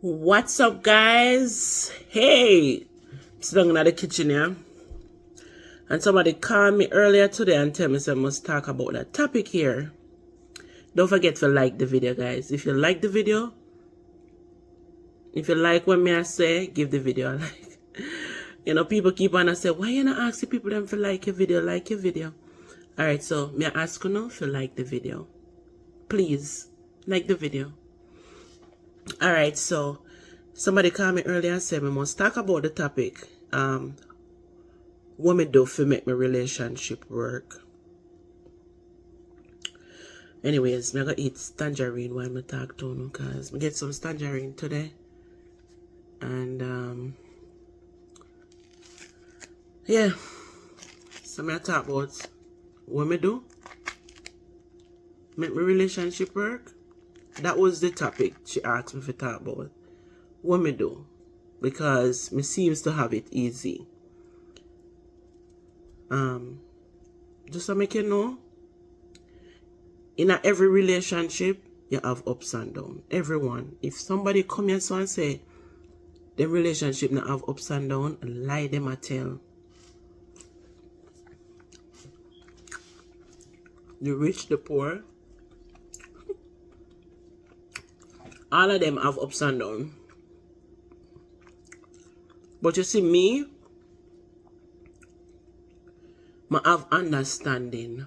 What's up, guys? Hey, sitting in the kitchen here, and somebody called me earlier today and tell me I must talk about that topic here. Don't forget to like the video, guys. If you like the video, if you like what me I say, give the video a like. You know, people keep on and say, why you not asking people them to like your video, like your video? Alright, so me I ask you now if you like the video. Please, like the video. Alright, so somebody called me earlier and said we must talk about the topic. What me do to make my relationship work. Anyways, I'm gonna eat tangerine while I talk to you because I get some tangerine today. And yeah. So I'm gonna talk about what me do. Make my relationship work. That was the topic she asked me to talk about. What me do. Because me seems to have it easy. Just to make you know, in every relationship, you have ups and downs. Everyone. If somebody come here and say, the relationship not have ups and downs, lie them a tell. The rich, the poor, all of them have ups and downs. But you see me, I have understanding.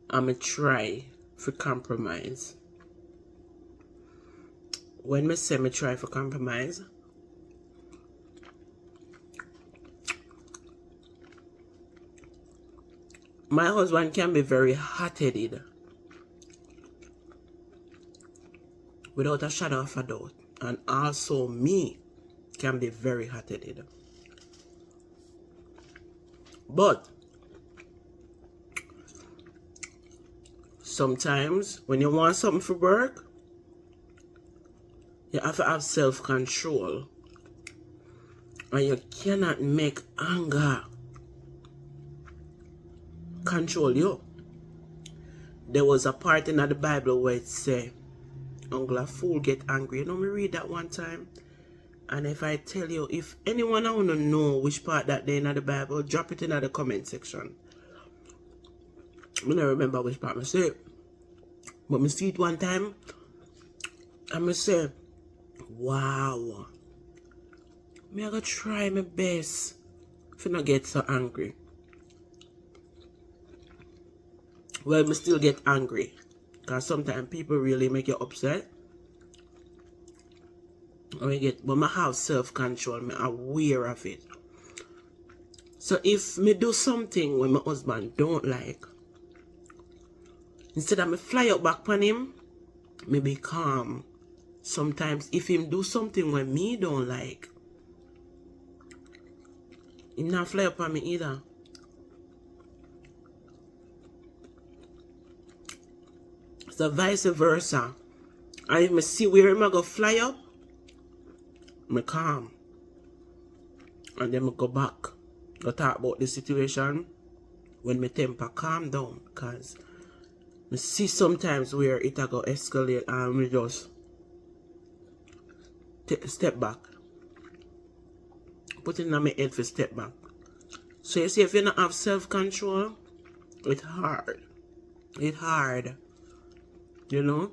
I'm going to try for compromise. When I say I try for compromise, my husband can be very hot-headed without a shadow of a doubt. And also me can be very hot-headed. But sometimes when you want something for work, you have to have self-control. And you cannot make anger control you. There was a part in the Bible where it say, "Uncle a fool get angry." You know me read that one time. And if I tell you, if anyone want to know which part that they in the Bible, drop it in the comment section. I don't remember which part I say. But I see it one time, and I say, wow. I gotta try my best to not get so angry. Well, I still get angry. Because sometimes people really make you upset. But I have self-control. I'm aware of it. So if me do something when my husband don't like, instead of me fly up back on him, me be calm. Sometimes if him do something when me don't like, him not fly up on me either. So vice versa. And if me see where him go fly up, me calm. And then me go back. Go talk about the situation when my temper calm down. Because I see sometimes where it go escalate and we just take a step back. Put it in my head for step back. So you see, if you don't have self-control, it's hard. It's hard. You know?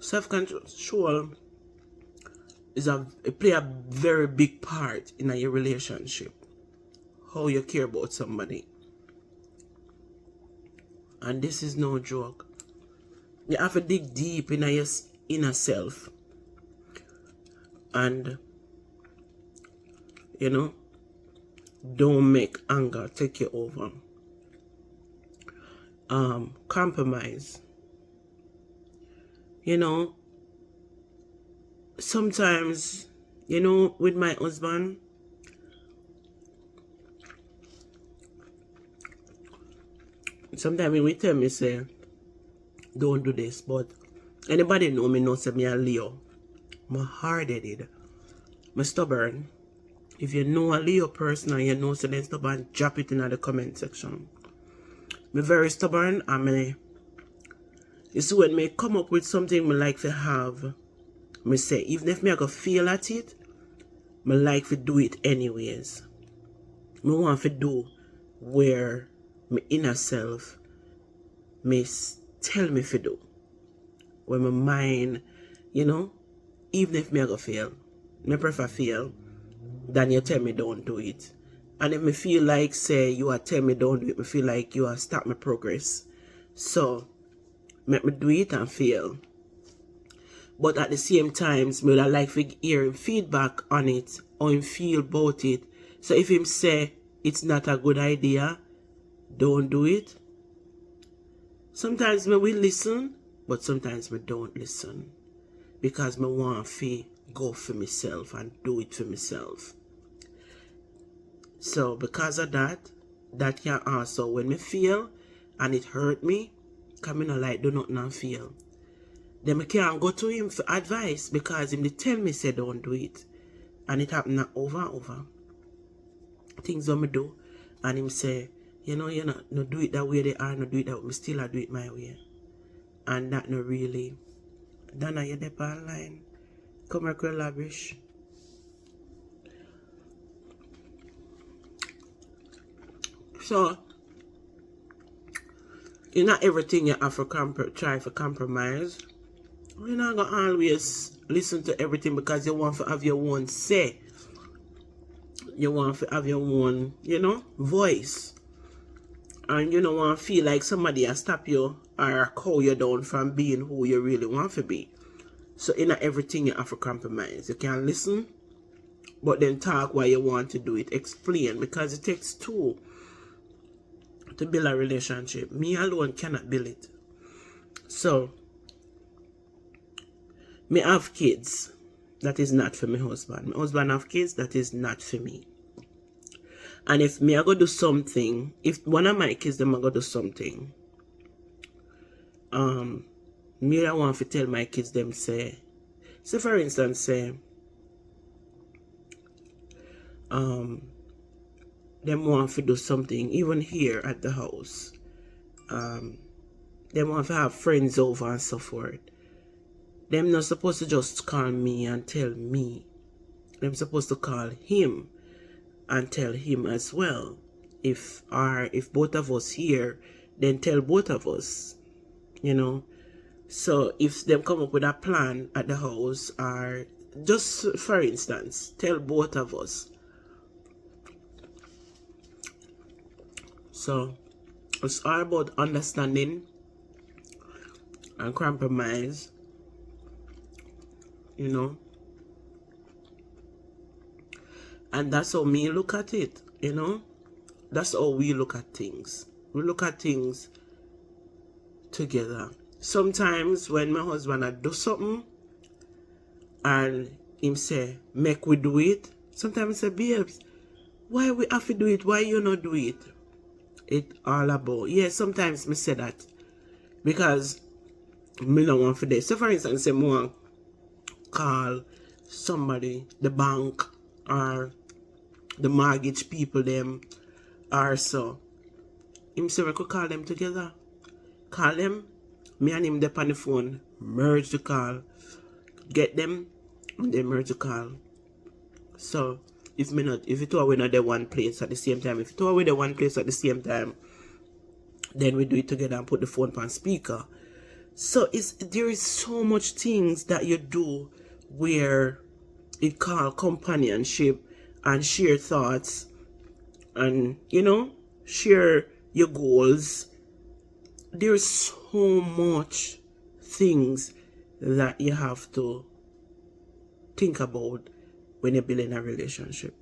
Self-control it play a very big part in your relationship. How you care about somebody. And this is no joke. You have to dig deep in your inner self. And, you know, don't make anger take you over. Compromise. You know, sometimes, you know, with my husband, sometimes when we tell me, say, don't do this, but anybody know me knows me a Leo. I'm hard-headed. I'm stubborn. If you know a Leo person and you know so then stubborn, drop it in the comment section. I'm very stubborn and You see, when me come up with something me like to have, me say, even if me I go feel at it, me like to do it anyways. Me want to do where my inner self may tell me to do. Where my mind, you know, even if me I go fail, me prefer fail than you tell me don't do it. And if me feel like say you are tell me don't do it, me feel like you are stop my progress. So make me do it and fail. But at the same time, me would like to hear feedback on it or him feel about it. So if him say it's not a good idea, don't do it. Sometimes me will listen, but sometimes me don't listen. Because me want to go for myself and do it for myself. So because of that can also when me feel and it hurt me, because I like do nothing and feel. Then I can't go to him for advice because him they tell me say don't do it. And it happen over and over. Things that me do and him say, you know, no do it that way they are, no do it that way, me still I do it my way. And that no really. Dana, you dep online. Come here, Lavish. So, it's not everything you have to try to compromise. You're not going to always listen to everything because you want to have your own say. You want to have your own, you know, voice. And you don't want to feel like somebody has stopped you or call you down from being who you really want to be. So, in everything you have to compromise. You can listen, but then talk why you want to do it. Explain, because it takes two to build a relationship. Me alone cannot build it. So, me have kids. That is not for my husband. My husband have kids. That is not for me. And if me I go do something, if one of my kids them I go do something, me I want to tell my kids them say for instance say, them want to do something even here at the house. Them want to have friends over and so forth. Them not supposed to just call me and tell me. Them supposed to call him and tell him as well. If both of us here, then tell both of us. You know. So if them come up with a plan at the house, or just for instance, tell both of us. So it's all about understanding and compromise. You know. And that's how me look at it, you know. That's how we look at things. We look at things together. Sometimes when my husband do something and him say, make we do it. Sometimes he say, babes, why we have to do it? Why you not do it? It all about. Yeah, sometimes me say that. Because me don't want for this. So for instance, say me call somebody, the bank or the mortgage people them or so. Him say we could call them together. Call them. Me and him dep on the phone. Merge the call. Get them. And then merge the call. So if it two are not the one place at the same time. If it two are the one place at the same time, then we do it together and put the phone on speaker. So there is so much things that you do where it call companionship and share thoughts and, you know, share your goals. There's so much things that you have to think about when you're building a relationship.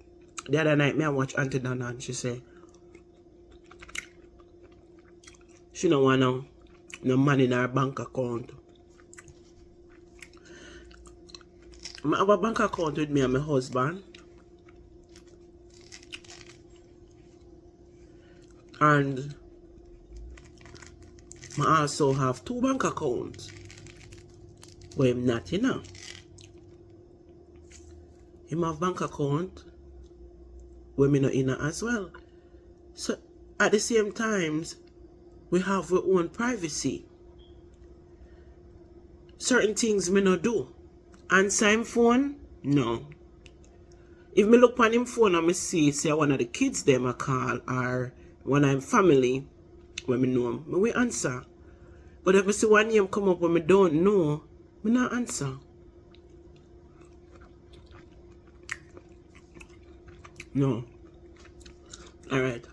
The other night, I watched Auntie Donna and she said, she don't want no money in her bank account. I have a bank account with me and my husband. And I also have 2 bank accounts. But I'm not, you know. Him have bank account where me not in as well. So at the same times, we have our own privacy. certain things me no do. Answer him phone? No. If me look on him phone and me see say one of the kids them a call or one of him family when me know him, me will answer. But if me see one name come up when me don't know, me not answer. No. Alright.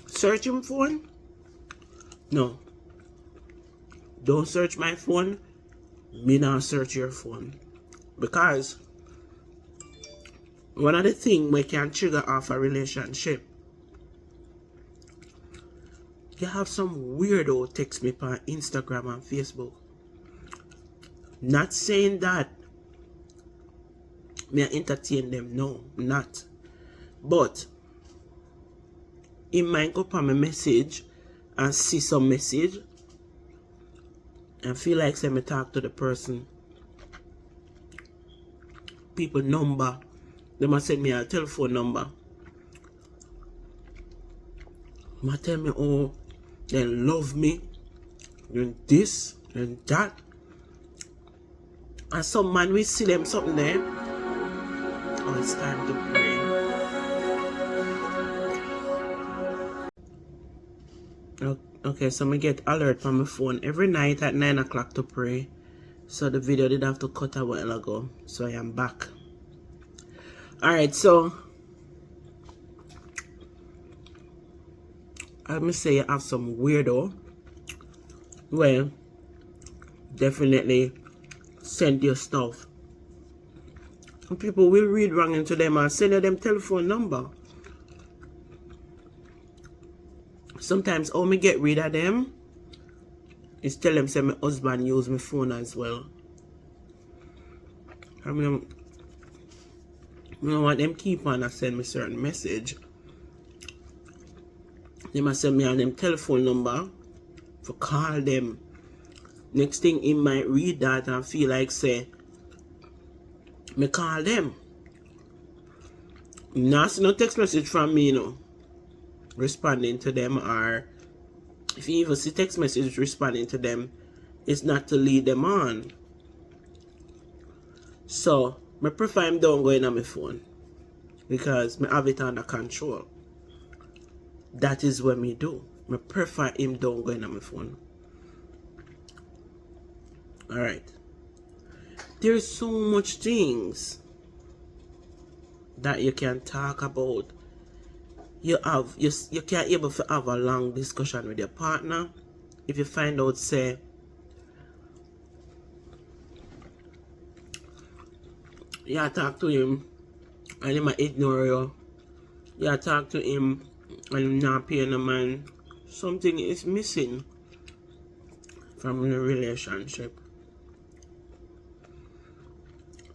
Search him phone? No. Don't search my phone. Me not search your phone. Because one of the things we can trigger off a relationship, you have some weirdo text me on Instagram and Facebook. Not saying that me entertain them. No, not. But he might go on my message and see some message and feel like say me talk to the person. People number. They must send me a telephone number. They must tell me, oh, they love me. And this and that. And some man we see them something there. Oh, it's time to pray. Okay, so I get alert from my phone every night at 9 o'clock to pray. So the video did have to cut a while ago. So I am back. Alright, so let me say you have some weirdo. Well, definitely send your stuff. And people will read wrong into them and send you them telephone number. Sometimes all me get rid of them is tell them say my husband use my phone as well. I don't want them keep on and send me certain message. They must send me on them telephone number for call them. Next thing he might read that and feel like say me call them. Not see no text message from me, you know, responding to them, or if you even see text message responding to them, it's not to lead them on. So I prefer him don't go in on my phone because I have it under control. That is what me do. I prefer him don't go in on my phone. Alright. There's so much things that you can talk about. You can't able to have a long discussion with your partner. If you find out say you talk to him and he might ignore you. You talk to him and him not paying no man. Something is missing from the relationship.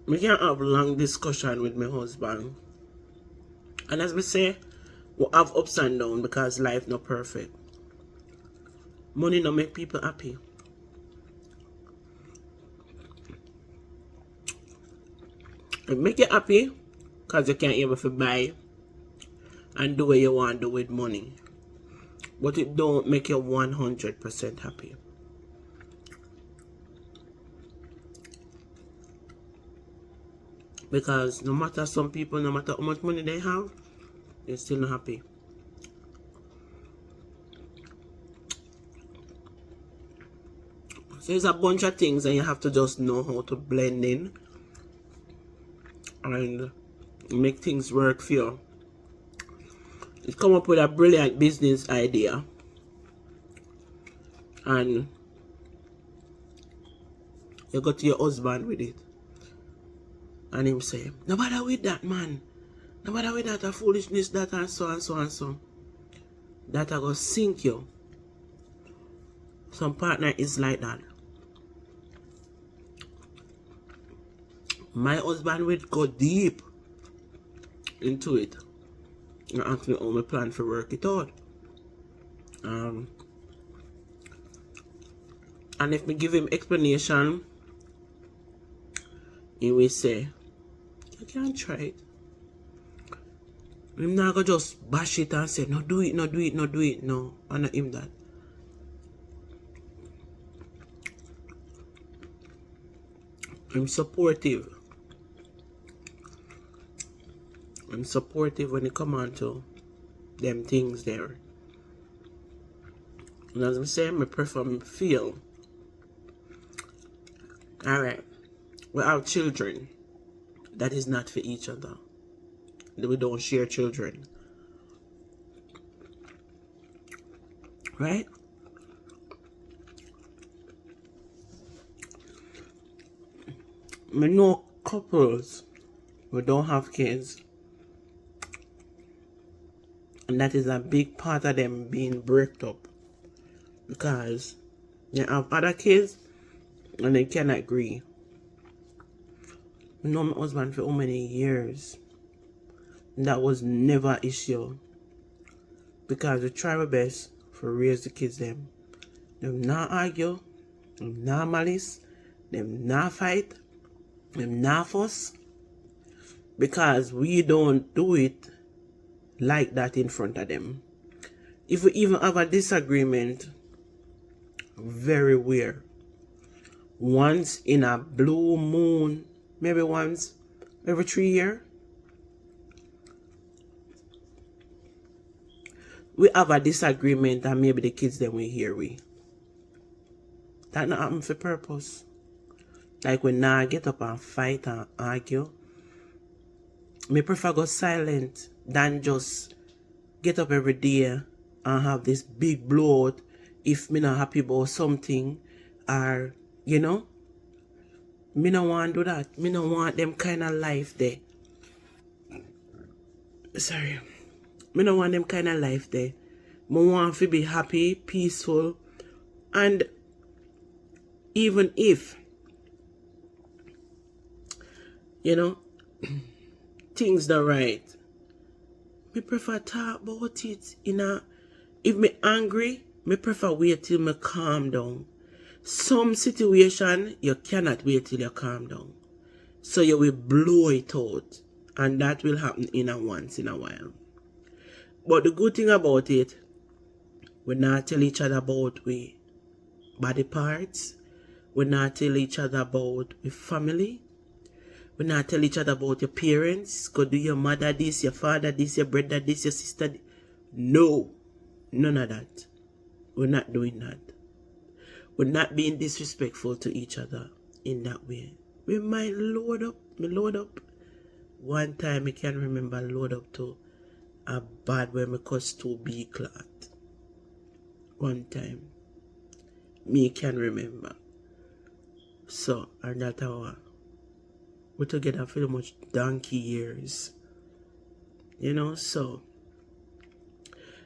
We can't have long discussion with my husband. And as we say, we have ups and downs because life not perfect. Money not make people happy. It make you happy because you can't able to buy and do what you want to do with money. But it don't make you 100% happy. Because no matter some people, no matter how much money they have, they're still not happy. So there's a bunch of things and you have to just know how to blend in and make things work for you. You come up with a brilliant business idea and you go to your husband with it and him say, no bother with that, man. No bother with that, a foolishness, that and so and so and so. That I go sink you. Some partner is like that. My husband would go deep into it and ask me how my plan for work it out. And if me give him explanation, he will say, I can't try it. I'm not gonna just bash it and say, no do it, no do it, no do it. No, I'm not him that. I'm supportive. I'm supportive when it come on to them things there. And as I'm saying, I prefer me feel. Alright. We have children. That is not for each other. We don't share children. Right? I know couples who don't have kids, and that is a big part of them being breaked up because they have other kids and they cannot agree. I know my husband for how many years, and that was never an issue because we try our best for raise the kids them. Them not argue, them not malice, them not fight, them not fuss, because we don't do it like that in front of them. If we even have a disagreement, very rare. Once in a blue moon, maybe once every 3 years, we have a disagreement and maybe the kids then we hear we. That not happen for purpose. Like we now get up and fight and argue. Me prefer go silent than just get up every day and have this big blowout if me not happy about something, or you know, me no want to do that. Me no want them kind of life there. Sorry. Me no want them kind of life there. Me want to be happy, peaceful, and even if, you know, things not right, me prefer talk about it. If me angry, me prefer wait till me calm down. Some situation, you cannot wait till you calm down. So you will blow it out. And that will happen once in a while. But the good thing about it, we not tell each other about we body parts. We not tell each other about we family. We not tell each other about your parents. Go do your mother this, your father this, your brother this, your sister this. No. None of that. We're not doing that. We're not being disrespectful to each other in that way. We might load up. One time I can remember load up to a bad where me cost 2 B clot. One time. Me can remember. So, and that's how we're together for much donkey years. You know, so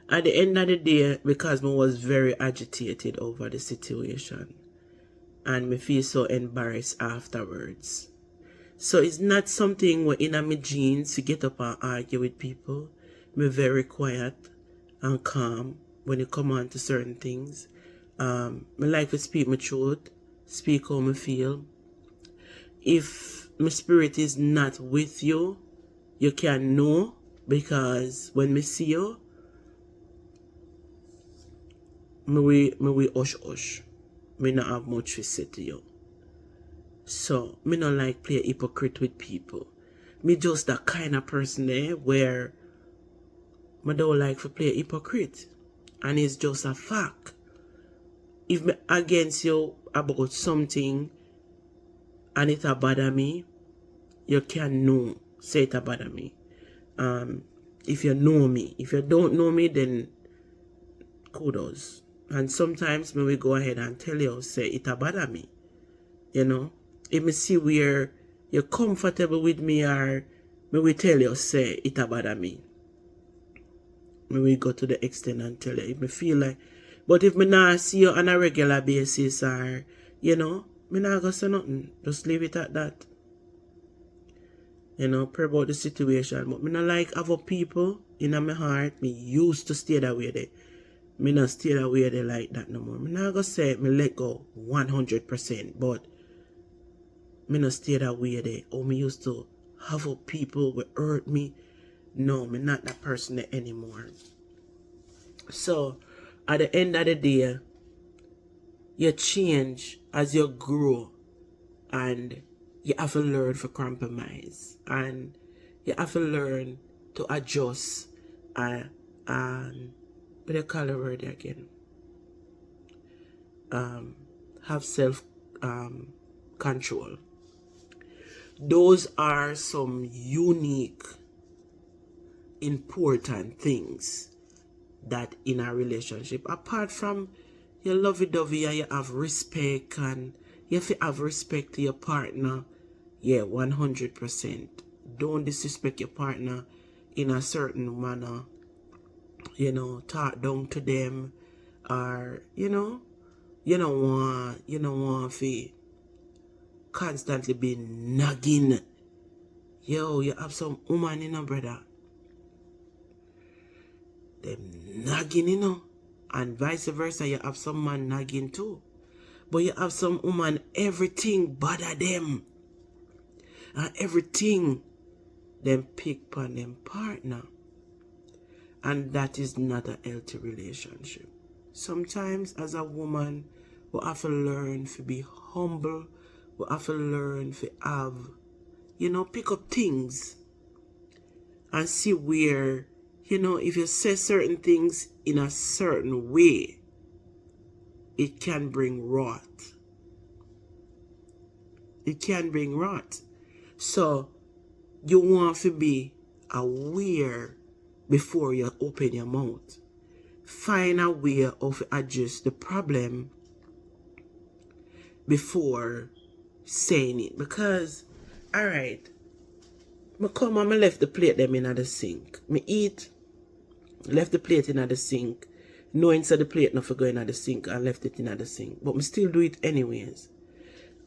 at the end of the day, because I was very agitated over the situation and me feel so embarrassed afterwards. So it's not something where in my genes to get up and argue with people. Me very quiet and calm when it come on to certain things. Me like to speak my truth, speak how me feel. If my spirit is not with you, you can know, because when me see you, me we hush. Me not have much to say to you. So, me not like play hypocrite with people. Me just that kind of person there where me don't like to play hypocrite. And it's just a fact. If me against you about something and it a bother me, you can know, say it a bother me. If you know me. If you don't know me, then kudos. And sometimes me will go ahead and tell you, say it a bother me. You know? If me see where you're comfortable with me, or me will tell you, say it a bother me. Me will go to the extent and tell you if me feel like. But if me not see you on a regular basis, or you know, me not gonna say nothing. Just leave it at that. You know, pray about the situation. But me not like other people in my heart. Me used to stay that way there. Me not stay that way there like that no more. Me not gonna say me let go 100%, but me not stay that way there. Or me used to have people who hurt me. No, me not that person there anymore. So, at the end of the day, you change as you grow, and you have to learn to compromise, and you have to learn to adjust and what do you call the word again? Have self control. Those are some unique, important things that in a relationship, apart from your lovey-dovey and you have respect, and you have to have respect to your partner. Yeah, 100%. Don't disrespect your partner in a certain manner. Talk down to them, or you don't want to constantly be nagging. Yo, you have some woman, brother. Them nagging, and vice versa. You have some man nagging too. But you have some woman, everything bother them. And everything them pick on them partner. And that is not a healthy relationship. Sometimes as a woman, we have to learn to be humble. We have to learn to have, pick up things and see where, if you say certain things in a certain way, it can bring rot. It can bring rot. So you want to be aware before you open your mouth. Find a way of address the problem before saying it. Because, alright, I come and I left the plate them in the sink. Me eat, left the plate in the sink, knowing so the plate not for going in the sink, and left it in the sink. But me still do it anyways.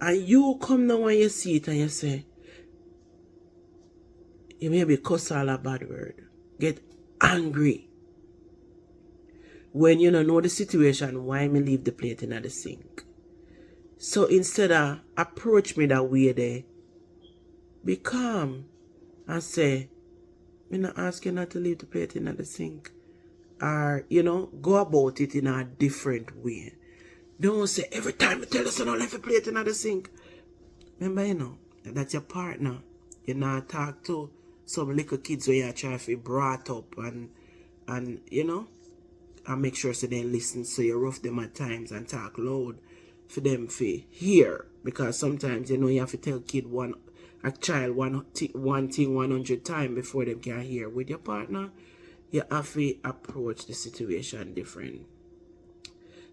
And you come now and you see it and you say, you maybe cuss all a bad word, get angry. When you don't know the situation, why me leave the plate in the sink? So instead of approach me that way there, be calm and say, me not ask you not to leave the plate in the sink. Or, go about it in a different way. Don't say, every time I tell you so don't leave the plate in the sink. Remember, that's your partner. You not talk to some little kids where you try to be brought up and and make sure so they listen, so you rough them at times and talk loud for them to hear. Because sometimes you have to tell a child one thing 100 times before they can hear. With your partner, you have to approach the situation different.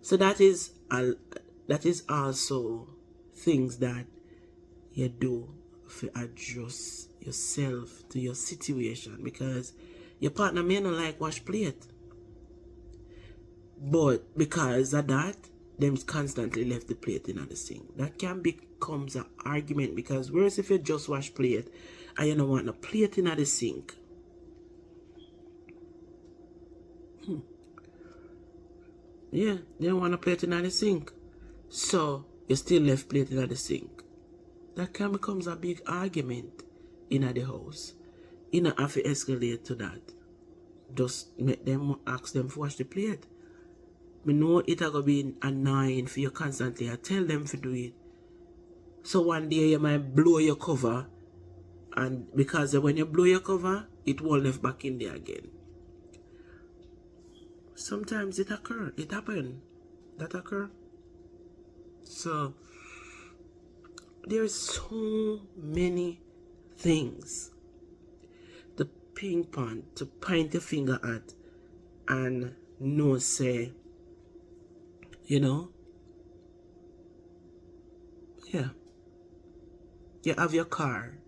So that is also things that you do to adjust yourself to your situation, because your partner may not like wash plate. But because of that, them constantly left the plate in the sink. That can becomes an argument, because whereas if you just wash plate and you don't want a plate in the sink. Yeah, they don't want a plate in the sink. So you still left plate in the sink. That can becomes a big argument in the house. You don't have to escalate to that. Just make them ask them to wash the plate. I know it's going to be annoying for you constantly. I tell them to do it. So one day you might blow your cover, and because when you blow your cover, it won't lift back in there again. Sometimes it occurs. It happens. That occur. So there's so many things to ping pong, to point your finger at, and no say, yeah, you have your car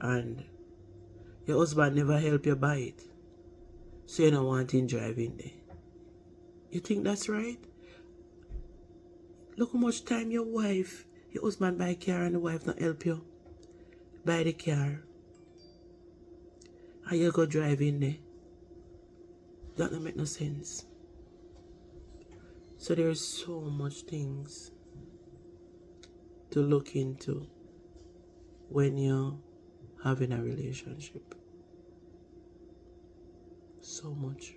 and your husband never help you buy it, so you don't want him driving there. You think that's right? Look how much time your husband buy a car and the wife not help you buy the car, and you go drive in there. That don't make no sense. So there's so much things to look into when you're having a relationship. So much.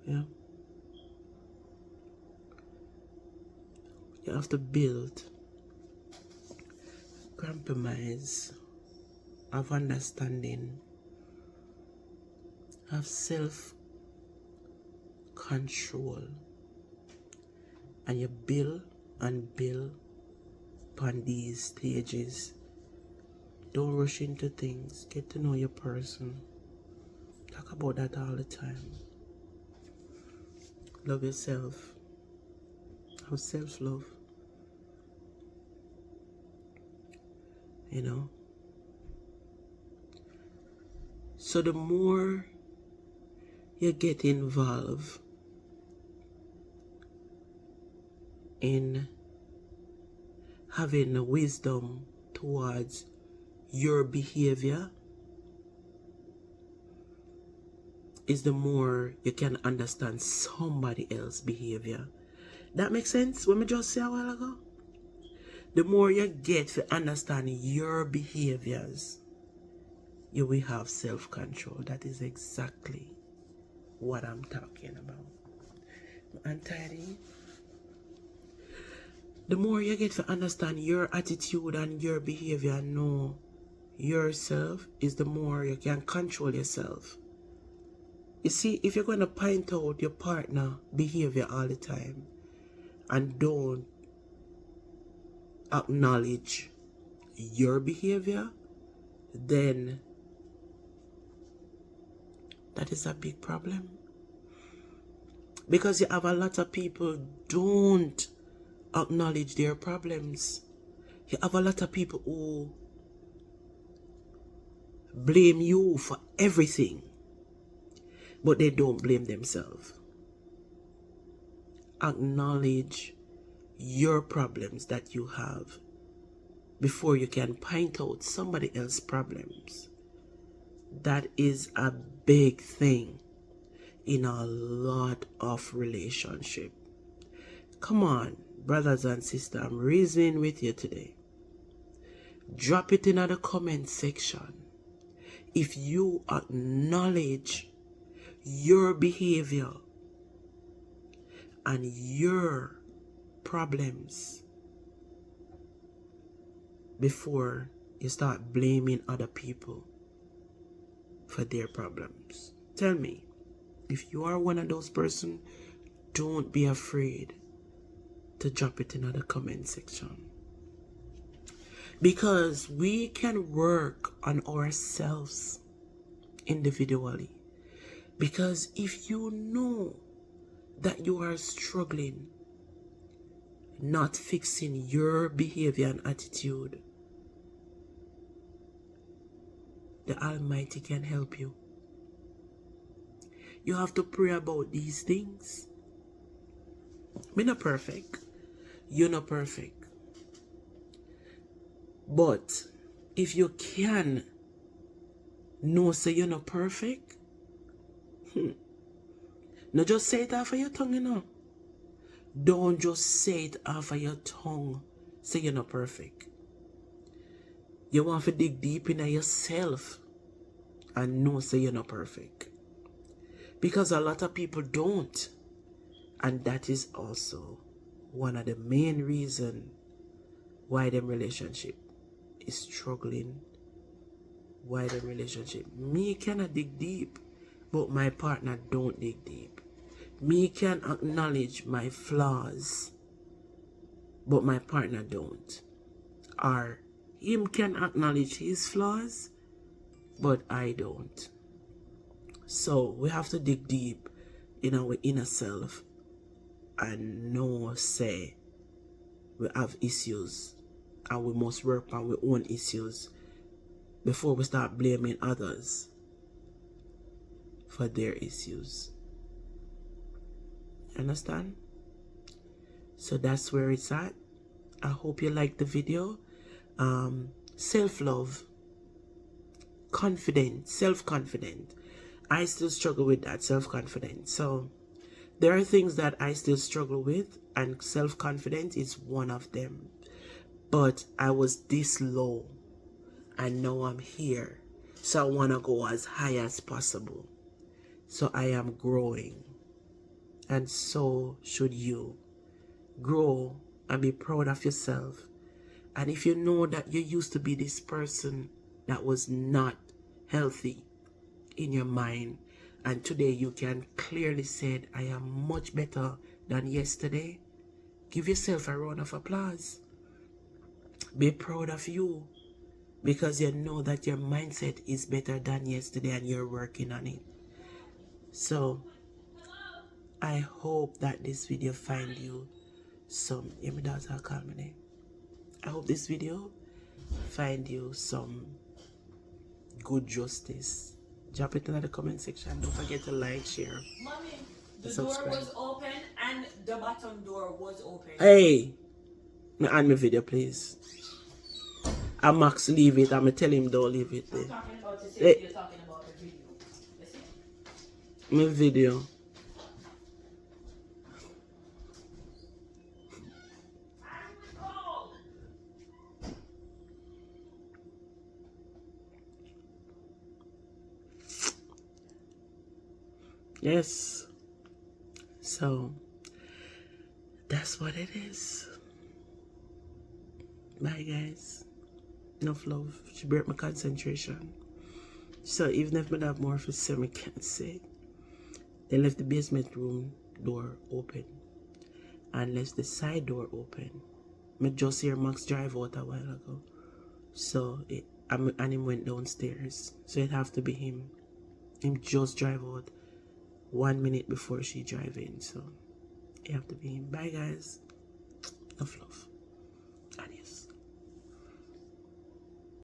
Yeah. You have to build compromise of understanding, of self-control, and you build and build upon these stages. Don't rush into things. Get to know your person. Talk about that all the time. Love yourself. Have self-love. You know? So the more you get involved in having wisdom towards your behavior, is the more you can understand somebody else's behavior. That makes sense? What I just said a while ago? The more you get to understand your behaviors, you will have self-control. That is exactly what I'm talking about. Untidy. The more you get to understand your attitude and your behavior and know yourself, is the more you can control yourself. You see, if you're going to point out your partner behavior all the time and don't acknowledge your behavior, then that is a big problem. Because you have a lot of people don't acknowledge their problems. You have a lot of people who blame you for everything, but they don't blame themselves. Acknowledge your problems that you have before you can point out somebody else's problems. That is a big thing in a lot of relationship. Come on, brothers and sisters, I'm reasoning with you today. Drop it in the comment section. If you acknowledge your behavior and your problems before you start blaming other people for their problems. Tell me, if you are one of those persons, don't be afraid to drop it in the comment section. Because we can work on ourselves individually. Because if you know that you are struggling, not fixing your behavior and attitude, the Almighty can help you. You have to pray about these things. We're not perfect. You're not perfect. But if you can know say you're not perfect, no just say it off of your tongue, you know. Don't just say it off of your tongue, say you're not perfect. You want to dig deep into yourself and know say you're not perfect. Because a lot of people don't. And that is also one of the main reasons why them relationship is struggling. Why the relationship. Me cannot dig deep, but my partner don't dig deep. Me can acknowledge my flaws, but my partner don't. Or him can acknowledge his flaws, but I don't. So we have to dig deep in our inner self and know say we have issues and we must work on our own issues before we start blaming others for their issues. Understand? So that's where it's at. I hope you liked the video. Self-love, confident, self-confident. I still struggle with that, self-confidence. So there are things that I still struggle with, and self-confidence is one of them. But I was this low, and now I'm here. So I want to go as high as possible. So I am growing. And so should you. Grow and be proud of yourself. And if you know that you used to be this person that was not healthy in your mind, and today you can clearly say, I am much better than yesterday, give yourself a round of applause. Be proud of you, because you know that your mindset is better than yesterday and you're working on it. So I hope that this video find you some, I hope this video find you some good justice. Drop it in the comment section. Don't forget to like, share, Mommy, the subscribe. door was open and the bottom door was open. Hey, me on my video, please. I Max leave it. I'ma tell him don't leave it there. I'm talking about the same Hey, you're talking about the video. You see? my video. Yes. So that's what it is. Bye guys. Enough love. She break my concentration. So even if I have more for say, I can't say. They left the basement room door open and left the side door open. I just hear Max drive out a while ago. So and him went downstairs. So it have to be him. Him just drive out 1 minute before she drive in. So it have to be him. Bye guys. Enough love.